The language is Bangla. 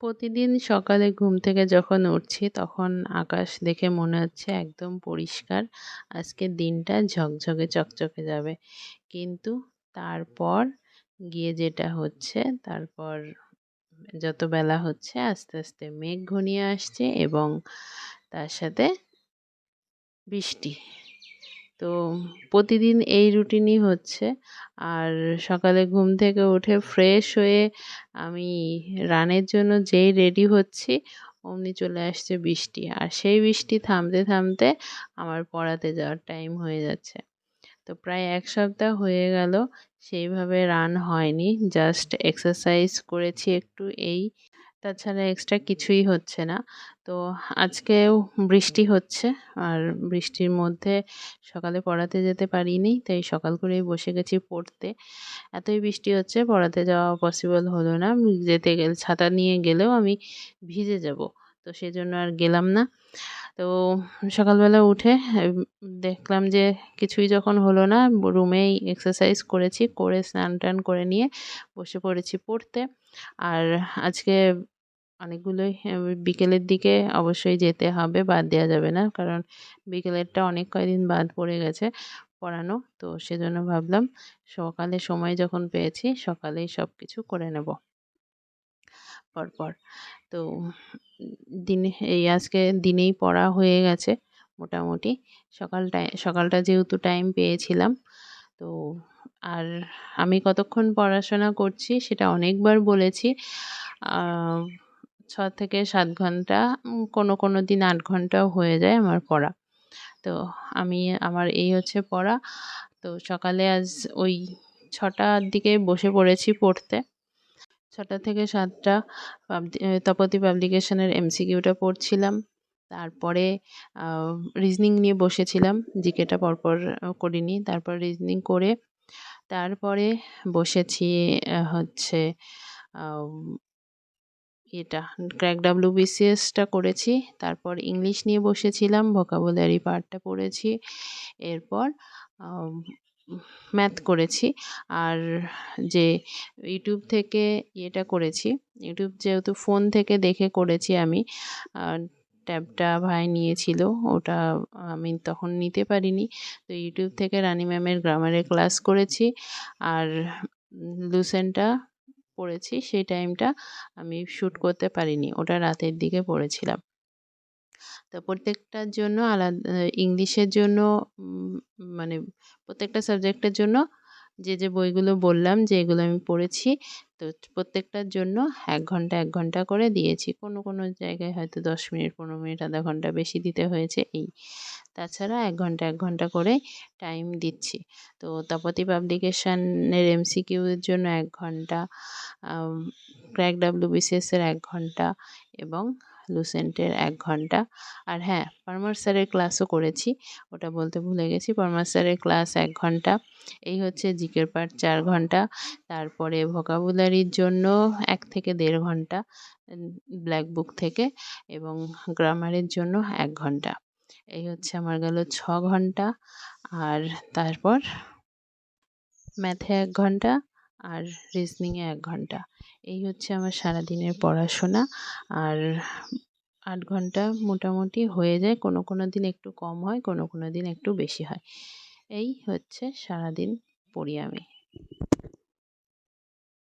প্রতিদিন সকালে ঘুম থেকে যখন উঠছি তখন আকাশ দেখে মনে হচ্ছে একদম পরিষ্কার। আজকের দিনটা ঝকঝকে চকচকে যাবে। কিন্তু তারপর গিয়ে যেটা হচ্ছে, তারপর যত বেলা হচ্ছে আস্তে আস্তে মেঘ ঘনিয়ে আসছে এবং তার সাথে বৃষ্টি। তো প্রতিদিন এই রুটিনই হচ্ছে। আর সকালে ঘুম থেকে উঠে ফ্রেশ হয়ে আমি রানের জন্য যেই রেডি হচ্ছি অমনি চলে আসছে বৃষ্টি। আর সেই বৃষ্টি থামতে থামতে আমার পড়াতে যাওয়ার টাইম হয়ে যাচ্ছে। তো প্রায় ১ সপ্তাহ হয়ে গেল সেইভাবে রান হয়নি। জাস্ট এক্সারসাইজ করেছি একটু এই। তাছাড়া এক্সট্রা কিছুই হচ্ছে না। তো আজকেও বৃষ্টি হচ্ছে। আর বৃষ্টির মধ্যে সকালে পড়াতে যেতে পারিনি। তাই সকাল করেই বসে গেছি পড়তে। এতই বৃষ্টি হচ্ছে পড়াতে যাওয়া পসিবল হলো না। যেতে গেলে ছাতা নিয়ে গেলেও আমি ভিজে যাবো। তো সেজন্য আর গেলাম না। তো সকালবেলা উঠে দেখলাম যে কিছুই যখন হলো না, রুমেই এক্সারসাইজ করেছি। করে স্নান-টান করে নিয়ে বসে পড়েছি পড়তে। আর আজকে অনেকগুলোই বিকেলের দিকে অবশ্যই যেতে হবে, বাদ দেওয়া যাবে না। কারণ বিকেলেরটা অনেক কয়দিন বাদ পড়ে গেছে পড়ানো। তো সেজন্য ভাবলাম সকালে সময় যখন পেয়েছি সকালেই সবকিছু করে নেব পরপর। তো দিনে এই আজকে দিনেই পড়া হয়ে গেছে মোটামুটি। সকালটা যেহেতু টাইম পেয়েছিলাম। তো আর আমি কতক্ষণ পড়াশোনা করছি সেটা অনেকবার বলেছি। আ ৬ থেকে ৭ ঘন্টা, কোনো দিন ৮ ঘন্টাও হয়ে যায় আমার পড়া। তো আমার এই হচ্ছে পড়া। তো সকালে আজ ওই ৬টার দিকে বসে পড়েছি পড়তে। ৬টা থেকে ৭টা তপতী পাবলিকেশনের এমসিকিউটা পড়ছিলাম। তারপরে আ রিজনিং নিয়ে বসেছিলাম। জিকেটা পরপর করিনি। তারপর রিজনিং করে তারপরে বসেছি হচ্ছে আম এটা ক্র্যাক WBCS টা করেছি। তারপর ইংলিশ নিয়ে বসেছিলাম। ভোকাবুলারি পার্টটা পড়েছি। এরপর আম ম্যাথ করেছি। আর যে ইউটিউব থেকে ইয়েটা করেছি, ইউটিউব যেহেতু ফোন থেকে দেখে করেছি আমি, আ ট্যাবটা ভাই নিয়েছিল। ওটা আমি তখন নিতে পারিনি। তো ইউটিউব থেকে রানি ম্যামের গ্রামারের ক্লাস করেছি। আর লুসেন্টটা পড়েছি। সেই টাইমটা আমি শুট করতে পারিনি। ওটা রাতের দিকে পড়েছিলাম। তো প্রত্যেকটার জন্য ইংলিশের জন্য মানে প্রত্যেকটা সাবজেক্টের জন্য যে বইগুলো বললাম যে এগুলো আমি পড়েছি, তো প্রত্যেকটার জন্য ১ ঘন্টা, ১ ঘন্টা করে দিয়েছি। কোনো জায়গায় হয়তো ১০ মিনিট, ১৫ মিনিট, আধা ঘন্টা বেশি দিতে হয়েছে এই। তাছাড়া ১ ঘন্টা, ১ ঘন্টা করে টাইম দিচ্ছি। তো তপতী পাবলিকেশনের এমসিকিউ এর জন্য ১ ঘন্টা, আম ক্র্যাক WBCS এর ১ ঘন্টা এবং লুসেন্টের ১ ঘন্টা। আর হ্যাঁ, পরমার স্যারের ক্লাসও করেছি। ওটা বলতে ভুলে গেছি। পরমার স্যারের ক্লাস ১ ঘন্টা। এই হচ্ছে জিকের পার্ট ৪ ঘন্টা। তারপরে ভোকাবুলারির জন্য ১ থেকে ১.৫ ঘন্টা উম ব্ল্যাক বুক থেকে, এবং গ্রামারের জন্য ১ ঘন্টা। এই হচ্ছে আমার গেল ৬ ঘন্টা। আর তারপর ম্যাথে ১ ঘন্টা আর রিজনিংয়ে ১ ঘন্টা। এই হচ্ছে আমার সারাদিনের পড়াশোনা। আর ৮ ঘন্টা মোটামুটি হয়ে যায়। কোনো দিন একটু কম হয়, কোনো দিন একটু বেশি হয়। এই হচ্ছে সারাদিন পড়ি আমি।